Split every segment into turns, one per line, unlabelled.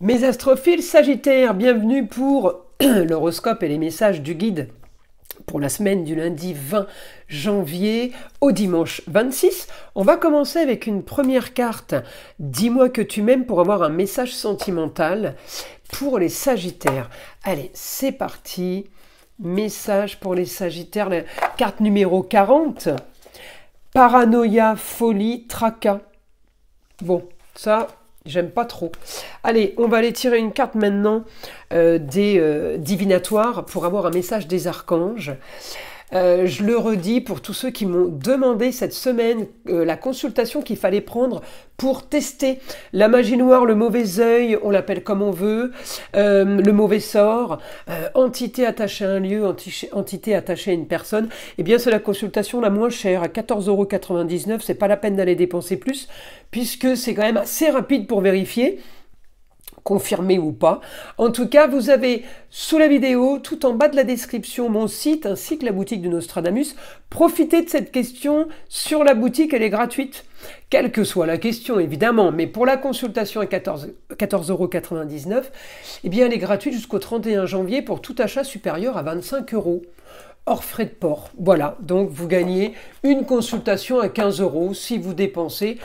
Mes astrophiles Sagittaires, bienvenue pour l'horoscope et les messages du guide pour la semaine du lundi 20 janvier au dimanche 26. On va commencer avec une première carte. Dis-moi que tu m'aimes pour avoir un message sentimental pour les Sagittaires. Allez, c'est parti. Message pour les Sagittaires, la carte numéro 40. Paranoïa, folie, tracas. Bon, ça... j'aime pas trop. Allez, on va aller tirer une carte maintenant des divinatoires pour avoir un message des archanges. Je le redis pour tous ceux qui m'ont demandé cette semaine la consultation qu'il fallait prendre pour tester la magie noire, le mauvais œil, on l'appelle comme on veut, le mauvais sort, entité attachée à un lieu, entité attachée à une personne. Eh bien, c'est la consultation la moins chère, à 14,99 €. C'est pas la peine d'aller dépenser plus, puisque c'est quand même assez rapide pour vérifier. Confirmé ou pas. En tout cas, vous avez sous la vidéo, tout en bas de la description, mon site ainsi que la boutique de Nostradamus. Profitez de cette question sur la boutique, elle est gratuite. Quelle que soit la question, évidemment, mais pour la consultation à 14,99 €, eh bien, elle est gratuite jusqu'au 31 janvier pour tout achat supérieur à 25 €. Hors frais de port. Voilà, donc vous gagnez une consultation à 15 € si vous dépensez...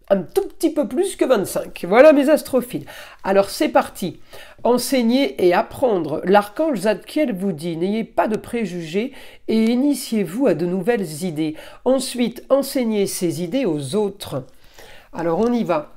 un tout petit peu plus que 25. Voilà mes astrophiles. Alors c'est parti. Enseigner et apprendre. L'archange Zadkiel vous dit, n'ayez pas de préjugés et initiez-vous à de nouvelles idées. Ensuite, enseignez ces idées aux autres. Alors on y va.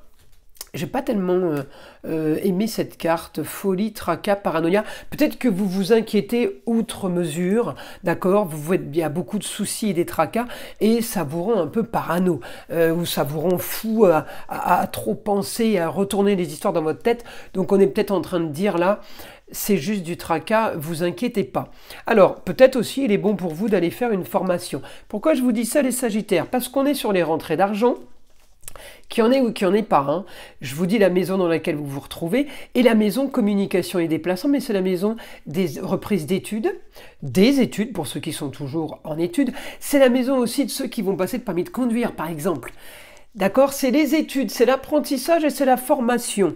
J'ai pas tellement aimé cette carte, folie, tracas, paranoïa. Peut-être que vous vous inquiétez outre mesure, d'accord? Il y a beaucoup de soucis et des tracas, et ça vous rend un peu parano, ou ça vous rend fou à trop penser, à retourner les histoires dans votre tête. Donc on est peut-être en train de dire là, c'est juste du tracas, vous inquiétez pas. Alors, peut-être aussi, il est bon pour vous d'aller faire une formation. Pourquoi je vous dis ça, les Sagittaires? Parce qu'on est sur les rentrées d'argent, qu'il y en ait ou qu'il n'y en ait pas. Hein. Je vous dis la maison dans laquelle vous vous retrouvez et la maison communication et déplacement, mais c'est la maison des reprises d'études, des études pour ceux qui sont toujours en études. C'est la maison aussi de ceux qui vont passer le permis de conduire, par exemple. D'accord? C'est les études, c'est l'apprentissage et c'est la formation.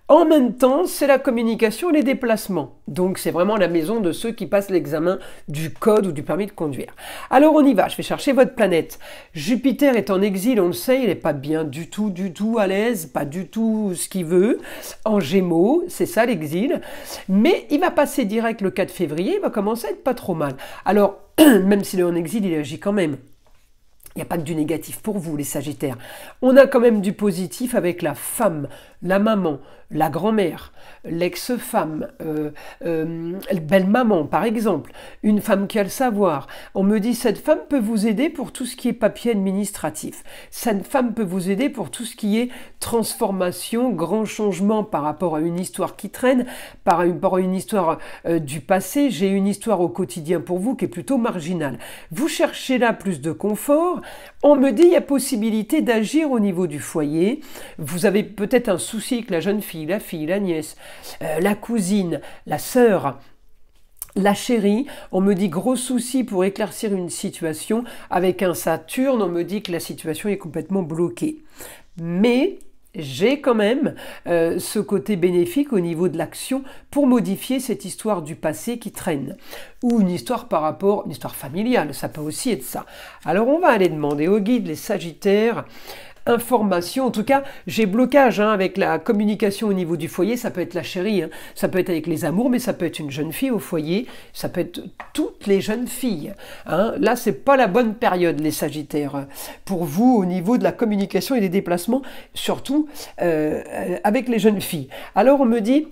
En même temps, c'est la communication et les déplacements. Donc, c'est vraiment la maison de ceux qui passent l'examen du code ou du permis de conduire. Alors, on y va. Je vais chercher votre planète. Jupiter est en exil, on le sait, il n'est pas bien du tout à l'aise, pas du tout ce qu'il veut. En Gémeaux, c'est ça l'exil. Mais il va passer direct le 4 février, il va commencer à être pas trop mal. Alors, même s'il est en exil, il agit quand même. Il n'y a pas que du négatif pour vous, les Sagittaires. On a quand même du positif avec la femme, la maman, la grand-mère, l'ex-femme, belle-maman, par exemple. Une femme qui a le savoir. On me dit, cette femme peut vous aider pour tout ce qui est papier administratif. Cette femme peut vous aider pour tout ce qui est transformation, grand changement par rapport à une histoire qui traîne, par rapport à une histoire du passé. J'ai une histoire au quotidien pour vous qui est plutôt marginale. Vous cherchez là plus de confort. On me dit, il y a possibilité d'agir au niveau du foyer. Vous avez peut-être un souci avec la jeune fille, la nièce, la cousine, la sœur, la chérie. On me dit gros souci pour éclaircir une situation. Avec un Saturne, on me dit que la situation est complètement bloquée. Mais j'ai quand même ce côté bénéfique au niveau de l'action pour modifier cette histoire du passé qui traîne. Ou une histoire par rapport, une histoire familiale, ça peut aussi être ça. Alors on va aller demander au guide, les Sagittaires, information. En tout cas, j'ai blocage avec la communication au niveau du foyer. Ça peut être la chérie, hein. Ça peut être avec les amours, mais ça peut être une jeune fille au foyer. Ça peut être toutes les jeunes filles. Hein. Là, c'est pas la bonne période, les Sagittaires, pour vous au niveau de la communication et des déplacements, surtout avec les jeunes filles. Alors, on me dit...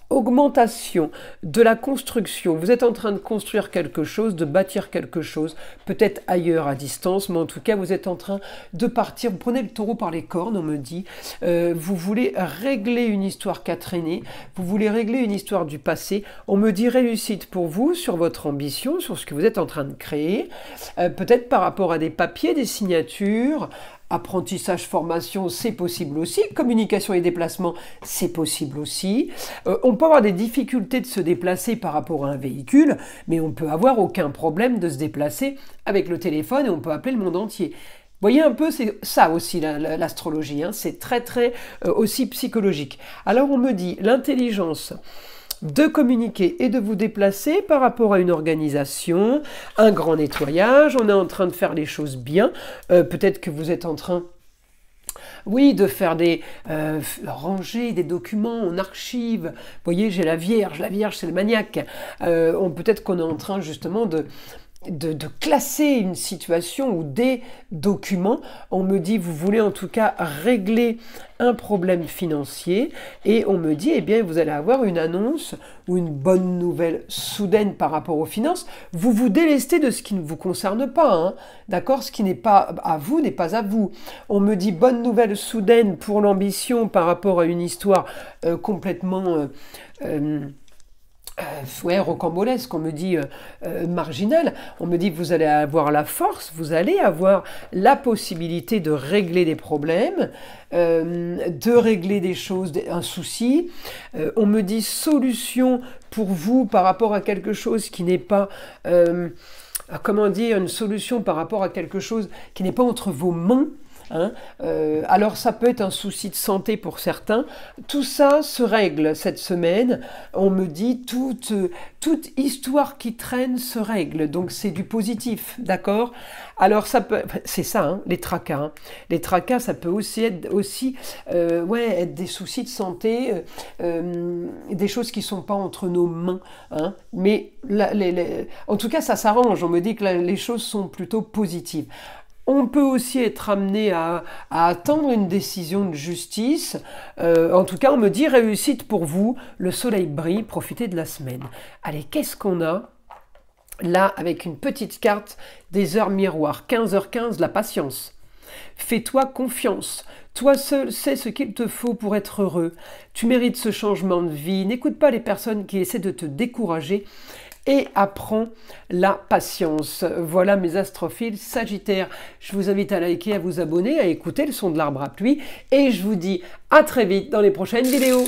augmentation de la construction. Vous êtes en train de construire quelque chose, de bâtir quelque chose, peut-être ailleurs à distance, mais en tout cas, vous êtes en train de partir. Vous prenez le taureau par les cornes, on me dit. Vous voulez régler une histoire qui a traîné, vous voulez régler une histoire du passé. On me dit réussite pour vous sur votre ambition, sur ce que vous êtes en train de créer, peut-être par rapport à des papiers, des signatures. Apprentissage, formation, c'est possible aussi. Communication et déplacement, c'est possible aussi. On peut avoir des difficultés de se déplacer par rapport à un véhicule, mais on peut avoir aucun problème de se déplacer avec le téléphone et on peut appeler le monde entier. Voyez un peu, c'est ça aussi l'astrologie, hein, c'est très très aussi psychologique. Alors on me dit l'intelligence de communiquer et de vous déplacer par rapport à une organisation, un grand nettoyage, on est en train de faire les choses bien, peut-être que vous êtes en train... Oui, de faire des ranger des documents en archive. Vous voyez, j'ai la Vierge c'est le maniaque. Peut-être qu'on est en train justement de classer une situation ou des documents. On me dit, vous voulez en tout cas régler un problème financier et on me dit, eh bien, vous allez avoir une annonce ou une bonne nouvelle soudaine par rapport aux finances. Vous vous délestez de ce qui ne vous concerne pas, hein, d'accord? Ce qui n'est pas à vous n'est pas à vous. On me dit, bonne nouvelle soudaine pour l'ambition par rapport à une histoire complètement... rocambolesque, on me dit marginal, on me dit que vous allez avoir la force, vous allez avoir la possibilité de régler des problèmes, de régler des choses, un souci. On me dit solution pour vous par rapport à quelque chose qui n'est pas... comment dire, une solution par rapport à quelque chose qui n'est pas entre vos mains. Hein, alors ça peut être un souci de santé pour certains. Tout ça se règle cette semaine. On me dit toute histoire qui traîne se règle. Donc c'est du positif, d'accord? Alors ça peut, c'est ça, hein, les tracas. Hein. Les tracas, ça peut aussi être être des soucis de santé, des choses qui sont pas entre nos mains. Hein. Mais en tout cas, ça s'arrange. On me dit que les choses sont plutôt positives. On peut aussi être amené à attendre une décision de justice. En tout cas, on me dit réussite pour vous. Le soleil brille, profitez de la semaine. Allez, qu'est-ce qu'on a là avec une petite carte des heures miroirs? 15h15, la patience. Fais-toi confiance. Toi seul sais ce qu'il te faut pour être heureux. Tu mérites ce changement de vie. N'écoute pas les personnes qui essaient de te décourager. Et apprends la patience. Voilà mes astrophiles Sagittaires. Je vous invite à liker, à vous abonner, à écouter le son de l'arbre à pluie. Et je vous dis à très vite dans les prochaines vidéos.